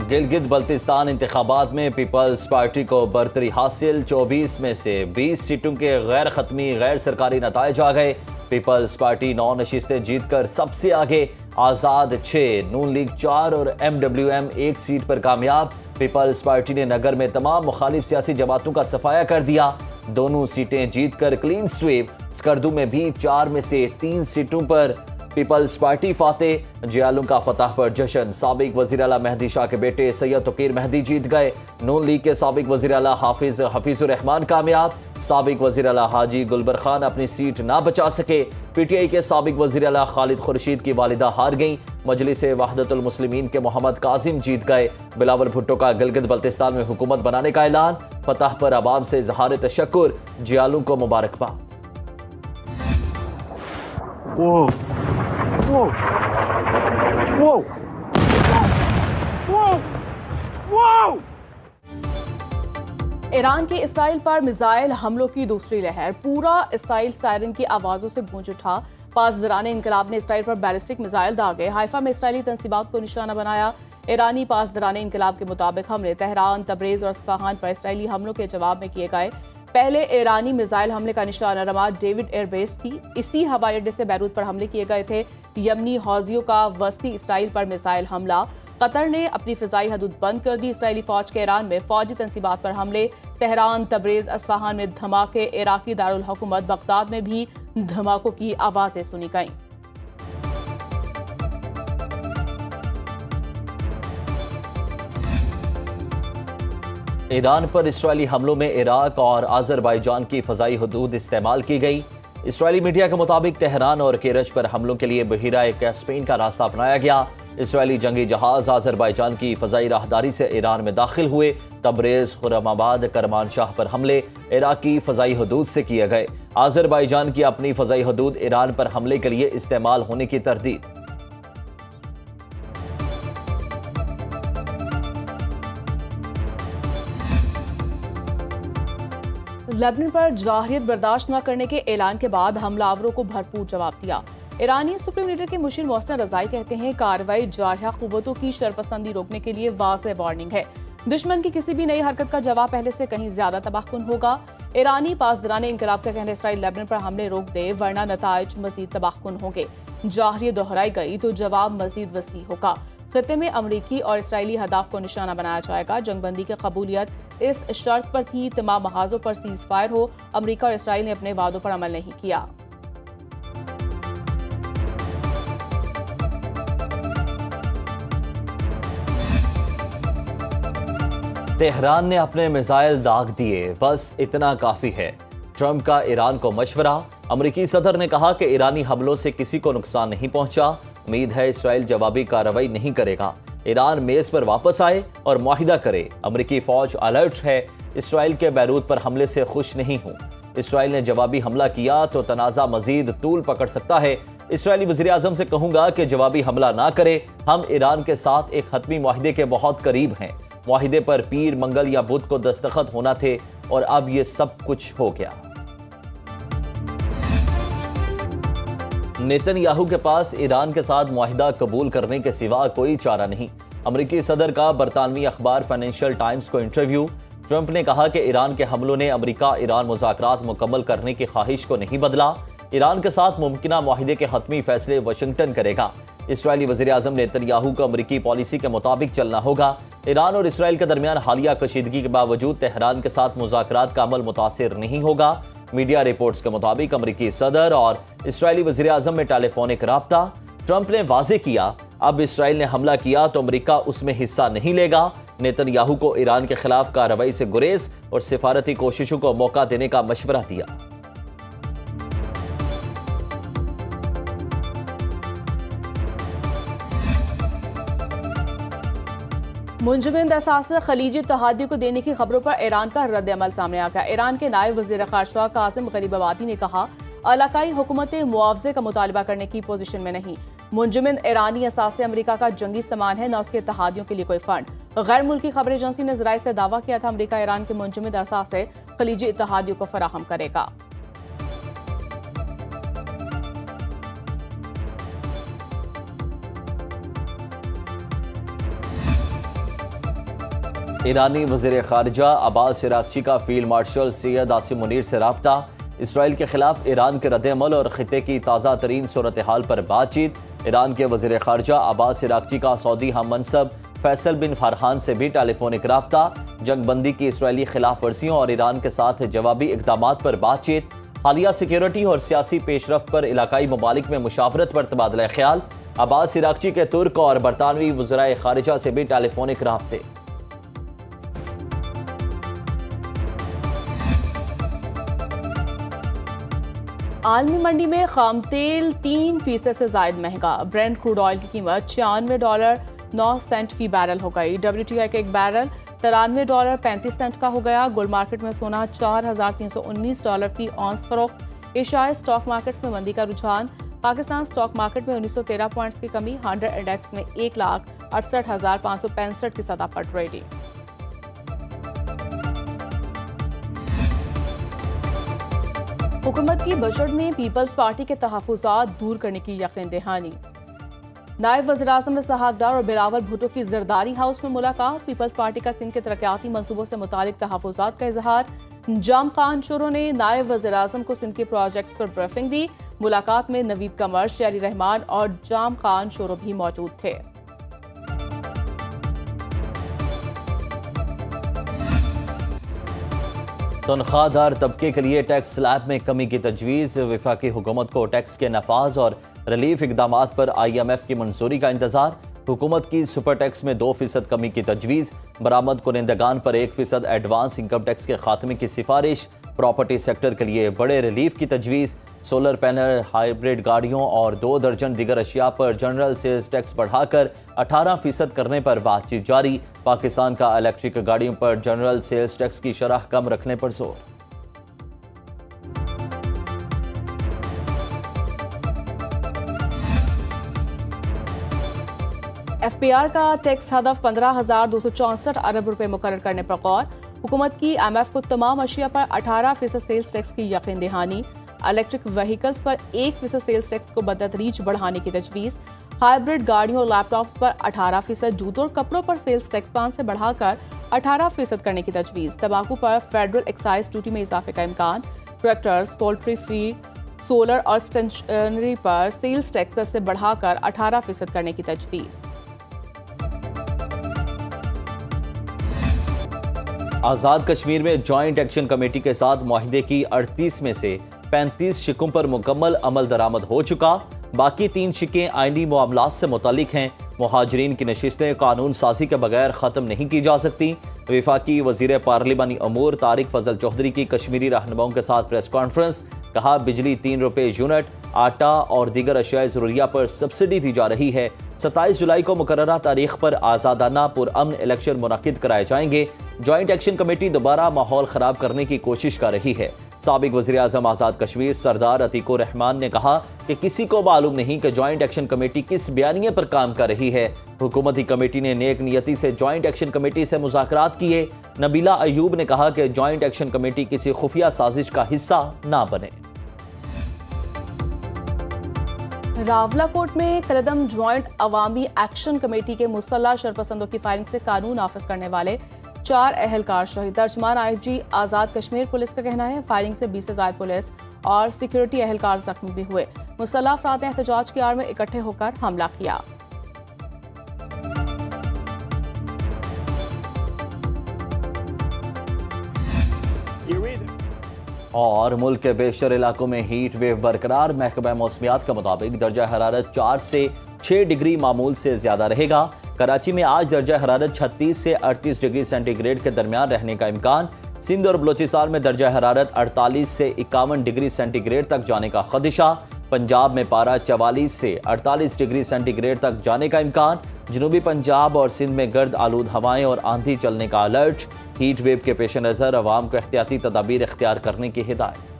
गिलगित बल्तिस्तान इंतखाबात में peoples party को बरतरी हासिल। 24 में से 20 सीटों के गैर खत्मी गैर सरकारी नताइज आ गए। पीपल्स पार्टी 9 नशिस्तें जीतकर सबसे आगे, आज़ाद 6, नून लीग 4 और MWM 1 सीट पर कामयाब। पीपल्स पार्टी ने नगर में तमाम मुखालिफ सियासी जमातों का सफाया कर दिया। दोनों सीटें जीतकर क्लीन स्वीप। स्कर्दू में भी 4 में से 3 सीटों पर पीपल्स पार्टी फातेह। जियालों का फतह पर जश्न। साबिक वज़ीर आला मेहदी शाह के बेटे सैयद तकीर मेहदी जीत गए। नून लीग के साबिक वज़ीर आला हफीजुर रहमान कामयाब। साबिक वज़ीर आला हाजी गुलबर खान अपनी सीट ना बचा सके। PTI के साबिक वज़ीर आला खालिद खुर्शीद की वालिदा हार गईं। मजलिस वहदतुल मुस्लिमीन के मोहम्मद काजिम जीत गए। बिलावल भुट्टो का गिलगित बल्तिस्तान में हुकूमत बनाने का ऐलान। फतह पर अवाम से इज़हार तशक्कुर। जियालों को मुबारकबाद। Whoa! Whoa! Whoa! Whoa! Iran के इसराइल पर मिसाइल हमलों की दूसरी लहर। पूरा इसराइल सायरन की आवाजों से गूंज उठा। पासदराने इनकलाब ने इसराइल पर बैलिस्टिक मिसाइल दागे। हाइफा में इसराइली तंसीबात को निशाना बनाया। ईरानी पासदराने इनकलाब के मुताबिक हमले तेहरान, तब्रेज और इस्फहान पर इसराइली हमलों के जवाब में किए गए। पहले ईरानी मिसाइल हमले का निशाना रमाद डेविड एयरबेस थी। इसी हवाई अड्डे से बैरूत पर हमले किए गए थे। यमनी हौजियों का वस्ती इसराइल पर मिसाइल हमला। कतर ने अपनी फिजाई हदूद बंद कर दी। इसराइली फौज के ईरान में फौजी तंसीबात पर हमले। तेहरान, तब्रेज, इस्फहान में धमाके। इराकी दारुल हुकूमत बगदाद में भी धमाकों की आवाजें सुनी गईं। ईरान पर इसराइली हमलों में इराक और आज़रबाईजान की फ़ज़ाई हदूद इस्तेमाल की गई। इसराइली मीडिया के मुताबिक तेहरान और केरच पर हमलों के लिए बहीरा कैस्पियन का रास्ता अपनाया गया। इसराइली जंगी जहाज आज़रबाईजान की फ़ज़ाई राहदारी से ईरान में दाखिल हुए। तब्रेज़, खुरमाबाद, करमानशाह पर हमले इराकी फ़ज़ाई हदूद से किए गए। आज़रबाईजान की अपनी फ़ज़ाई हदूद ईरान पर हमले के लिए इस्तेमाल होने की तरदीद। लेबनान पर जाहिरियत बर्दाश्त न करने के ऐलान के बाद हमलावरों को भरपूर जवाब दिया। ईरानी सुप्रीम लीडर के मुशीर मोहसिन रज़ाई कहते हैं कार्रवाई जारहा कुव्वतों की शरपसंदी रोकने के लिए वाज़ेह वार्निंग है। दुश्मन की किसी भी नई हरकत का जवाब पहले से कहीं ज्यादा तबाहकुन होगा। ईरानी पासदराने इनकलाब का कहना इसराइल लेबनान पर हमले रोक दे वरना नताइज मजीद तबाहकुन होंगे। जाहिरियत दोहराई गई तो जवाब मजीद वसी होगा। खत्ते में अमरीकी और इसराइली हदाफ को निशाना बनाया जाएगा। जंगबंदी की कबूलियत इस शर्त पर थी तमाम महाजों पर सीज फायर हो। अमरीका और इसराइल ने अपने वादों पर अमल नहीं किया। तेहरान ने अपने मिसाइल दाग दिए, बस इतना काफी है। ट्रंप का ईरान को मशवरा। अमरीकी सदर ने कहा कि ईरानी हमलों से किसी को नुकसान नहीं पहुंचा। उम्मीद है इसराइल जवाबी कार्रवाई नहीं करेगा। ईरान मेज पर वापस आए और मुआहिदा करे। अमरीकी फौज अलर्ट है। इसराइल के बैरूत पर हमले से खुश नहीं हूं। इसराइल ने जवाबी हमला किया तो तनाज़ा मजीद तूल पकड़ सकता है। इसराइली वज़ीर आज़म से कहूंगा कि जवाबी हमला ना करे। हम ईरान के साथ एक हतमी मुआहिदे के बहुत करीब हैं। मुआहिदे पर पीर, मंगल या बुध को दस्तखत होना थे और अब ये सब कुछ हो गया। नेतन्याहू के पास ईरान के साथ मुआहिदा कबूल करने के सिवा कोई चारा नहीं। अमरीकी सदर का बरतानवी अखबार फाइनेंशियल टाइम्स को इंटरव्यू। ट्रंप ने कहा कि ईरान के हमलों ने अमरीका ईरान मुज़ाकरात मुकम्मल करने की ख्वाहिश को नहीं बदला। ईरान के साथ मुमकिना मुआहिदे के हतमी फैसले वाशिंगटन करेगा। इसराइली वज़ीर आज़म नेतन्याहू को अमरीकी पॉलिसी के मुताबिक चलना होगा। ईरान और इसराइल के दरमियान हालिया कशीदगी के बावजूद तेहरान के साथ मुज़ाकरात का अमल मुतासिर नहीं होगा। मीडिया रिपोर्ट्स के मुताबिक अमरीकी सदर और इसराइली वज़ीर आज़म में टेलीफोनिक राब्ता। ट्रंप ने वाज़े किया अब इसराइल ने हमला किया तो अमरीका उसमें हिस्सा नहीं लेगा। नेतन्याहू को ईरान के खिलाफ कार्रवाई से गुरेज और सिफारती कोशिशों को मौका देने का मशवरा दिया। मुंजमद असासे खलीजी इत्तेहादियों को देने की खबरों पर ईरान का रद्द अमल सामने आ गया। ईरान के नायब वज़ीर ख़ारजा कासिम गरीबाबादी ने कहा इलाकाई हुकूमतें मुआवजे का मुतालबा करने की पोजीशन में नहीं। मुंजमद ईरानी असासे अमरीका का जंगी सामान है, न उसके इत्तेहादियों के लिए कोई फंड। गैर मुल्की खबर एजेंसी ने ज़राए से दावा किया था अमरीका ईरान के मुंजमद असासे खलीजी इत्तेहादियों को फराहम करेगा। ईरानी वज़ीर ख़ारिजा अब्बास अराग़ची का फील्ड मार्शल सैयद आसिम मुनीर से रब्ता। इसराइल के खिलाफ ईरान के रद्द-ए-अमल और ख़ित्ते की ताज़ा तरीन सूरत हाल पर बातचीत। ईरान के वज़ीर ख़ारिजा अब्बास अराग़ची का सऊदी हम मनसब फैसल बिन फरहान से भी टेलीफोनिक रब्ता। जंगबंदी की इसराइली खिलाफ वर्जियों और ईरान के साथ जवाबी इक़दामात पर बातचीत। हालिया सिक्योरिटी और सियासी पेशरफ्त पर इलाकाई ममालिक में मुशावरत पर तबादला ख्याल। अब्बास अराग़ची के तुर्क और बरतानवी वज़राए ख़ारिजा से भी टेलीफोनिक राब्ते। आलमी मंडी में खाम तेल 3% से जायद महंगा। ब्रेंट क्रूड ऑयल की कीमत $96.09 फी बैरल हो गई। WTI का एक बैरल $93.35 का हो गया। गोल्ड मार्केट में सोना $4,319 फी ऑन्स फरोख्त। एशियाई स्टॉक मार्केट्स में मंदी का रुझान। पाकिस्तान स्टॉक मार्केट में 1913 पॉइंट्स की कमी। 100 इंडेक्स में 1,68,565 की सतह पर ट्रेडिंग। हुकूमत की बजट में पीपल्स पार्टी के तहफ़्फ़ुज़ात दूर करने की यकीन दहानी। नायब वज़ीर-ए-आज़म इसहाक़ डार और बिलावल भुट्टो की जरदारी हाउस में मुलाकात। पीपल्स पार्टी का सिंध के तरक्याती मंसूबों से मुतालिक तहफ़्फ़ुज़ात का इजहार। जाम खान शोरो ने नायब वज़ीर-ए-आज़म को सिंध के प्रोजेक्ट्स पर ब्रीफिंग दी। मुलाकात में नवीद कमर, शेरी रहमान और जाम खान शोरो भी मौजूद थे। तनख्वाहदार तबके के लिए टैक्स स्लैब में कमी की तजवीज़। वफाकी हुकूमत को टैक्स के नफाज और रिलीफ इकदामात पर IMF की मंजूरी का इंतजार। हुकूमत की सुपर टैक्स में 2% कमी की तजवीज़। बरामद कुनिंदगान पर 1% एडवांस इनकम टैक्स के खात्मे की सिफारिश। प्रॉपर्टी सेक्टर के लिए बड़े रिलीफ की तजवीज़। सोलर पैनल, हाइब्रिड गाड़ियों और 2 दर्जन दीगर अशिया पर जनरल सेल्स टैक्स बढ़ाकर 18% करने पर बातचीत जारी। पाकिस्तान का इलेक्ट्रिक गाड़ियों पर जनरल सेल्स टैक्स की शरह कम रखने पर जोर। FPR का टैक्स हदफ 15,264 अरब रुपए मुकर्रर करने पर गौर। हुकूमत की IMF को तमाम अशिया पर 18% सेल्स टैक्स की यकीन दहानी। इलेक्ट्रिक व्हीकल्स पर 1% सेल्स टैक्स को बतदरीज बढ़ाने की तजवीज़। हाइब्रिड गाड़ियों और लैपटॉप्स पर 18%, जूतों और कपड़ों पर सेल्स टैक्स 5 से बढ़ाकर 18% करने की तजवीज़। तंबाकू पर फेडरल एक्साइज ड्यूटी में इजाफे का इम्कान। ट्रैक्टर्स, पोल्ट्री फीड, सोलर और स्टेशनरी पर सेल्स टैक्स 10 से बढ़ाकर 18% करने की तजवीज़। आज़ाद कश्मीर में जॉइंट एक्शन कमेटी के साथ मुआहिदे की 38 में से 35 शिकों पर मुकम्मल अमल दरामद हो चुका। बाकी 3 शिकें आईनी मामलात से मुतालिक हैं। मुहाजिरीन की नशिस्तें कानून साजी के बगैर ख़त्म नहीं की जा सकती। वफाकी वज़ीर पार्लिमानी अमूर तारिक फजल चौधरी की कश्मीरी रहनुमाओं के साथ प्रेस कॉन्फ्रेंस। कहा, बिजली 3 रुपये यूनिट, आटा और दीगर अशिया ज़रूरिया पर सब्सिडी दी जा रही है। 27 जुलाई को मुकर्ररा तारीख पर आज़ादाना पुरअमन इलेक्शन मुनक्किद कराए जाएंगे। जॉइंट एक्शन कमेटी दोबारा माहौल ख़राब करने की कोशिश कर रही है। साबिक वज़ीर-ए-आज़म आज़ाद कश्मीर सरदार अतीकुर रहमान ने कहा कि किसी को मालूम नहीं कि जॉइंट एक्शन कमेटी किस बयानिए पर काम कर रही है। हुकूमती कमेटी ने नेक नियति से जॉइंट एक्शन कमेटी से मुज़ाकरात किए। नबीला अयूब ने कहा कि जॉइंट एक्शन कमेटी किसी खुफिया साजिश का हिस्सा ना बने। रावलाकोट में कलदम जॉइंट अवामी एक्शन कमेटी के मुसल्लह शरपसंदों की फायरिंग से कानून नाफिज करने वाले 4 अहलकार शहीद। तर्जमान IG आज़ाद कश्मीर पुलिस का कहना है फायरिंग से 20 से ज़ायद पुलिस और सिक्योरिटी अहलकार जख्मी भी हुए। मुसल्लह अफराद ने एहतजाज की आड़ में इकट्ठे होकर हमला किया। और मुल्क के बेशतर इलाकों में हीट वेव बरकरार। महकमा मौसमियात के मुताबिक दर्जा हरारत 4 से 6 डिग्री मामूल से ज्यादा रहेगा। कराची में आज दर्जा हरारत 36 से 38 डिग्री सेंटीग्रेड के दरमियान रहने का इम्कान। सिंध और बलोचिस्तान में दर्जा हरारत 48 से 51 डिग्री सेंटीग्रेड तक जाने का खदशा। पंजाब में पारा 44 से 48 डिग्री सेंटीग्रेड तक जाने का इम्कान। जनूबी पंजाब और सिंध में गर्द आलूद हवाएं और आंधी चलने का अलर्ट। हीट वेव के पेश नज़र अवाम को एहतियाती तदाबीर इख्तियार करने की हिदायत।